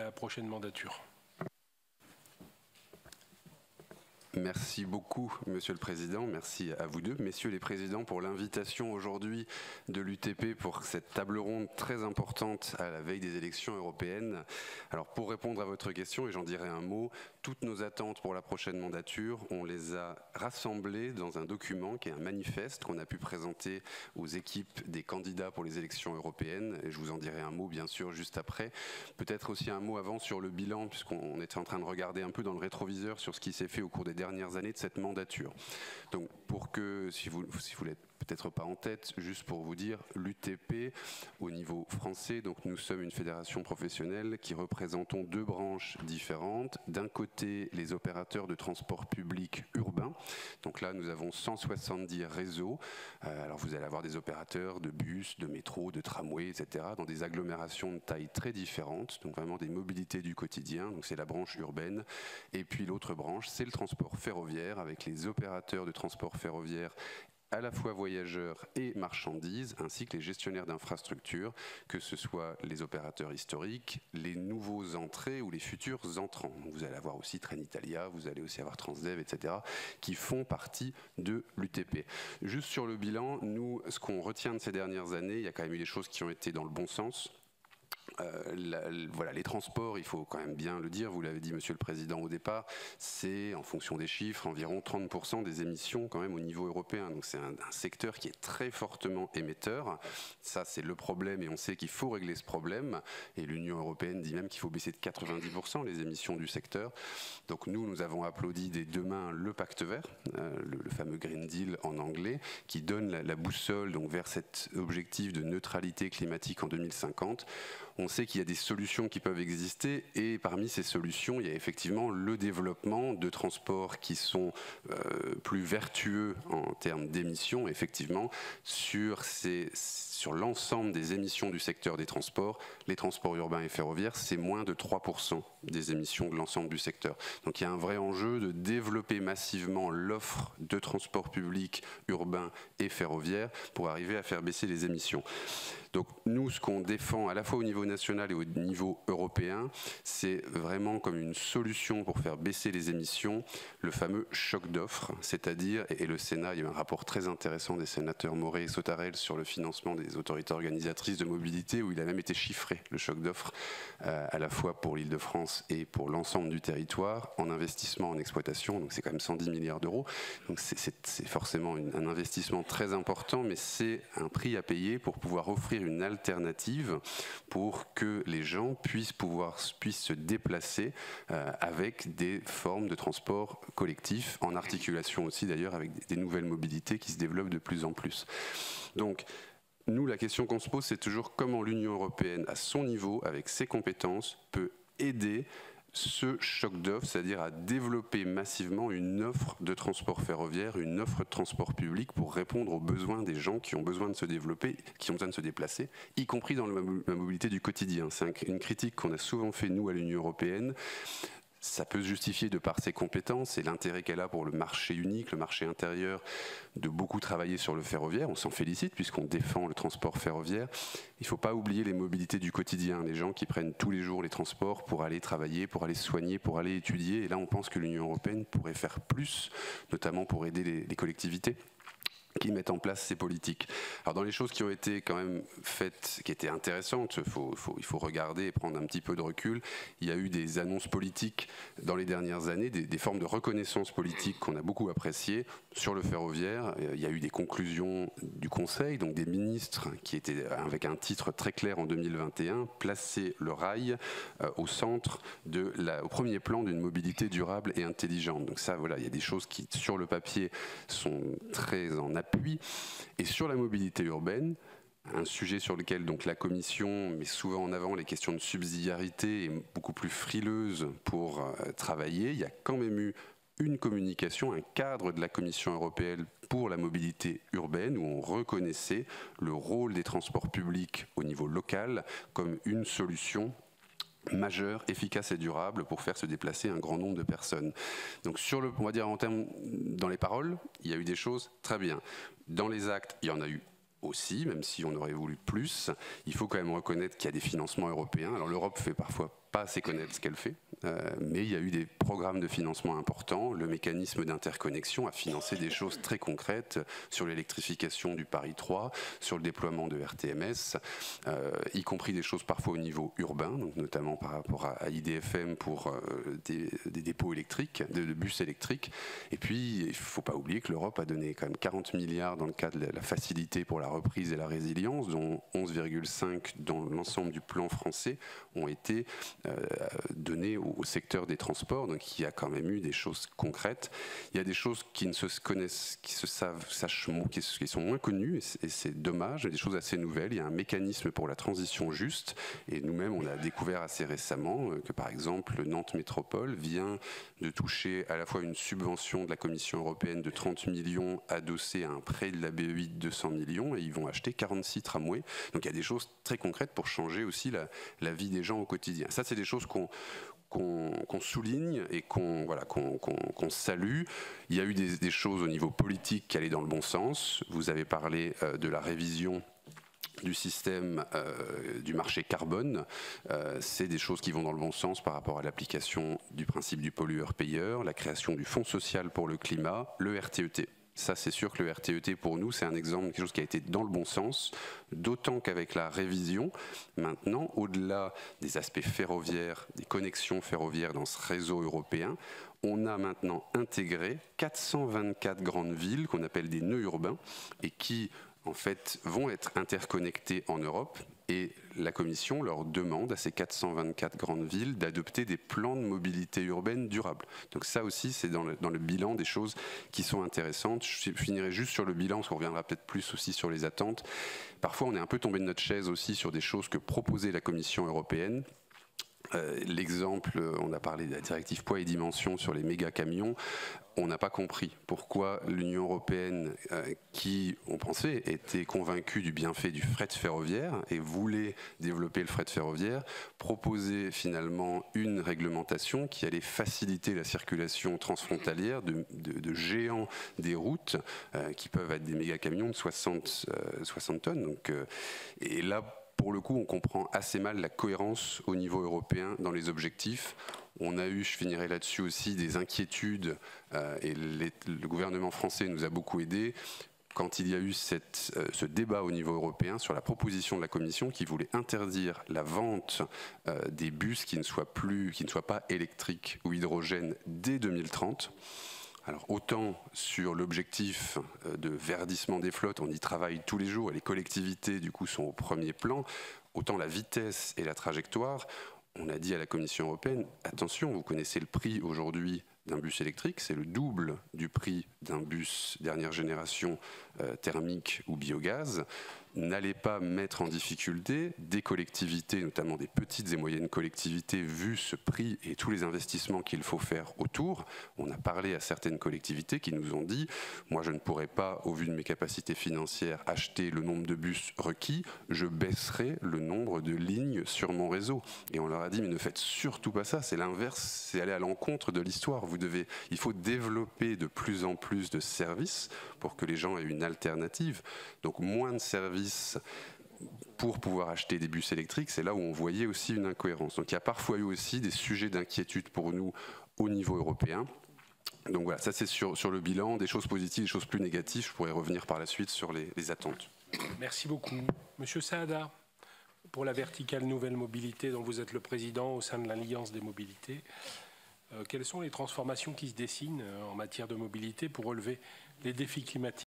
la prochaine mandature. Merci beaucoup, Monsieur le Président. Merci à vous deux, Messieurs les Présidents, pour l'invitation aujourd'hui de l'UTP pour cette table ronde très importante à la veille des élections européennes. Alors, pour répondre à votre question, et j'en dirai un mot, toutes nos attentes pour la prochaine mandature, on les a rassemblées dans un document qui est un manifeste qu'on a pu présenter aux équipes des candidats pour les élections européennes. Et je vous en dirai un mot, bien sûr, juste après. Peut-être aussi un mot avant sur le bilan, puisqu'on était en train de regarder un peu dans le rétroviseur sur ce qui s'est fait au cours des dernières années de cette mandature. Donc pour que, si vous l'êtes peut-être pas en tête, juste pour vous dire, l'UTP au niveau français, donc nous sommes une fédération professionnelle qui représentons deux branches différentes. D'un côté, les opérateurs de transport public urbain. Donc là, nous avons 170 réseaux. Alors vous allez avoir des opérateurs de bus, de métro, de tramway, etc. dans des agglomérations de taille très différentes. Donc vraiment des mobilités du quotidien. Donc c'est la branche urbaine. Et puis l'autre branche, c'est le transport ferroviaire avec les opérateurs de transport ferroviaire à la fois voyageurs et marchandises, ainsi que les gestionnaires d'infrastructures, que ce soit les opérateurs historiques, les nouveaux entrés ou les futurs entrants. Vous allez avoir aussi Trenitalia, vous allez aussi avoir Transdev, etc., qui font partie de l'UTP. Juste sur le bilan, nous, ce qu'on retient de ces dernières années, il y a quand même eu des choses qui ont été dans le bon sens. Voilà, les transports, il faut quand même bien le dire, vous l'avez dit Monsieur le Président au départ, c'est en fonction des chiffres environ 30% des émissions quand même au niveau européen. Donc c'est un secteur qui est très fortement émetteur. Ça c'est le problème et on sait qu'il faut régler ce problème. Et l'Union européenne dit même qu'il faut baisser de 90% les émissions du secteur. Donc nous avons applaudi des deux mains le pacte vert, le fameux Green Deal en anglais, qui donne la boussole donc vers cet objectif de neutralité climatique en 2050. On sait qu'il y a des solutions qui peuvent exister et parmi ces solutions, il y a effectivement le développement de transports qui sont plus vertueux en termes d'émissions, effectivement, sur l'ensemble des émissions du secteur des transports, les transports urbains et ferroviaires, c'est moins de 3% des émissions de l'ensemble du secteur. Donc il y a un vrai enjeu de développer massivement l'offre de transport public urbain et ferroviaire pour arriver à faire baisser les émissions. Donc nous, ce qu'on défend à la fois au niveau national et au niveau européen, c'est vraiment comme une solution pour faire baisser les émissions, le fameux choc d'offres, c'est-à-dire, et le Sénat, il y a eu un rapport très intéressant des sénateurs Moret et Sautarel sur le financement des autorités organisatrices de mobilité, où il a même été chiffré, le choc d'offres, à la fois pour l'Île-de-France et pour l'ensemble du territoire, en investissement, en exploitation, donc c'est quand même 110 milliards d'euros, donc c'est forcément un investissement très important, mais c'est un prix à payer pour pouvoir offrir une alternative pour que les gens puissent se déplacer avec des formes de transport collectif, en articulation aussi d'ailleurs avec des nouvelles mobilités qui se développent de plus en plus. Donc, nous, la question qu'on se pose, c'est toujours comment l'Union européenne, à son niveau, avec ses compétences, peut aider ce choc d'offres, c'est-à-dire à développer massivement une offre de transport ferroviaire, une offre de transport public pour répondre aux besoins des gens qui ont besoin de se développer, qui ont besoin de se déplacer, y compris dans la mobilité du quotidien. C'est une critique qu'on a souvent fait, nous, à l'Union européenne. Ça peut se justifier de par ses compétences et l'intérêt qu'elle a pour le marché unique, le marché intérieur, de beaucoup travailler sur le ferroviaire. On s'en félicite puisqu'on défend le transport ferroviaire. Il ne faut pas oublier les mobilités du quotidien, les gens qui prennent tous les jours les transports pour aller travailler, pour aller se soigner, pour aller étudier. Et là, on pense que l'Union européenne pourrait faire plus, notamment pour aider les collectivités qui mettent en place ces politiques. Alors dans les choses qui ont été quand même faites, qui étaient intéressantes, il faut regarder et prendre un petit peu de recul, il y a eu des annonces politiques dans les dernières années, des formes de reconnaissance politique qu'on a beaucoup appréciées sur le ferroviaire. Il y a eu des conclusions du Conseil, donc des ministres qui étaient, avec un titre très clair en 2021, placer le rail au centre au premier plan d'une mobilité durable et intelligente. Donc ça, voilà, il y a des choses qui, sur le papier, sont très en appui. Et sur la mobilité urbaine, un sujet sur lequel donc la Commission met souvent en avant les questions de subsidiarité et beaucoup plus frileuse pour travailler, il y a quand même eu une communication, un cadre de la Commission européenne pour la mobilité urbaine où on reconnaissait le rôle des transports publics au niveau local comme une solution majeure, efficace et durable pour faire se déplacer un grand nombre de personnes. Donc on va dire en termes, dans les paroles, il y a eu des choses très bien. Dans les actes, il y en a eu aussi, même si on aurait voulu plus. Il faut quand même reconnaître qu'il y a des financements européens. Alors l'Europe fait parfois pas assez connaître ce qu'elle fait, mais il y a eu des programmes de financement importants. Le mécanisme d'interconnexion a financé des choses très concrètes sur l'électrification du Paris 3, sur le déploiement de RTMS, y compris des choses parfois au niveau urbain, donc notamment par rapport à IDFM pour des dépôts électriques, de bus électriques. Et puis, il ne faut pas oublier que l'Europe a donné quand même 40 milliards dans le cadre de la facilité pour la reprise et la résilience, dont 11,5 dans l'ensemble du plan français ont été donnés au secteur des transports, donc il y a quand même eu des choses concrètes. Il y a des choses qui ne se connaissent, qui sont moins connues, et c'est dommage, il y a des choses assez nouvelles. Il y a un mécanisme pour la transition juste, et nous-mêmes on a découvert assez récemment que par exemple Nantes Métropole vient de toucher à la fois une subvention de la Commission européenne de 30 millions adossée à un prêt de la BEI de 200 millions, et ils vont acheter 46 tramways. Donc il y a des choses très concrètes pour changer aussi la vie des gens au quotidien. Ça, c'est des choses qu'on souligne et qu'on salue. Il y a eu des choses au niveau politique qui allaient dans le bon sens. Vous avez parlé de la révision du système du marché carbone. C'est des choses qui vont dans le bon sens par rapport à l'application du principe du pollueur-payeur, la création du Fonds social pour le climat, le RTET. Ça, c'est sûr que le RTET, pour nous, c'est un exemple de quelque chose qui a été dans le bon sens, d'autant qu'avec la révision, maintenant, au-delà des aspects ferroviaires, des connexions ferroviaires dans ce réseau européen, on a maintenant intégré 424 grandes villes qu'on appelle des nœuds urbains et qui, en fait, vont être interconnectés en Europe, et la Commission leur demande à ces 424 grandes villes d'adopter des plans de mobilité urbaine durables. Donc ça aussi, c'est dans le bilan des choses qui sont intéressantes. Je finirai juste sur le bilan, parce qu'on reviendra peut-être plus aussi sur les attentes. Parfois, on est un peu tombé de notre chaise aussi sur des choses que proposait la Commission européenne. L'exemple, on a parlé de la directive poids et dimension sur les méga camions. On n'a pas compris pourquoi l'Union européenne, qui, on pensait, était convaincue du bienfait du fret ferroviaire et voulait développer le fret ferroviaire, proposait finalement une réglementation qui allait faciliter la circulation transfrontalière de géants des routes, qui peuvent être des méga camions de 60 tonnes. Donc, et là, pour le coup, on comprend assez mal la cohérence au niveau européen dans les objectifs. On a eu, je finirai là-dessus aussi, des inquiétudes et le gouvernement français nous a beaucoup aidés quand il y a eu ce débat au niveau européen sur la proposition de la Commission qui voulait interdire la vente des bus qui ne soient pas électriques ou hydrogène dès 2030. Alors autant sur l'objectif de verdissement des flottes, on y travaille tous les jours et les collectivités du coup sont au premier plan, autant la vitesse et la trajectoire, on a dit à la Commission européenne, attention, vous connaissez le prix aujourd'hui d'un bus électrique, c'est le double du prix d'un bus dernière génération thermique ou biogaz. N'allez pas mettre en difficulté des collectivités, notamment des petites et moyennes collectivités, vu ce prix et tous les investissements qu'il faut faire autour. On a parlé à certaines collectivités qui nous ont dit « Moi, je ne pourrais pas, au vu de mes capacités financières, acheter le nombre de bus requis, je baisserai le nombre de lignes sur mon réseau. » Et on leur a dit « Mais ne faites surtout pas ça, c'est l'inverse, c'est aller à l'encontre de l'histoire. Il faut développer de plus en plus de services pour que les gens aient une alternative. Donc moins de services pour pouvoir acheter des bus électriques, c'est là où on voyait aussi une incohérence. Donc il y a parfois eu aussi des sujets d'inquiétude pour nous au niveau européen. Donc voilà, ça c'est sur le bilan, des choses positives, des choses plus négatives. Je pourrais revenir par la suite sur les attentes. Merci beaucoup. Monsieur Saada, pour la verticale Nouvelle Mobilité dont vous êtes le président au sein de l'Alliance des mobilités, quelles sont les transformations qui se dessinent en matière de mobilité pour relever les défis climatiques ?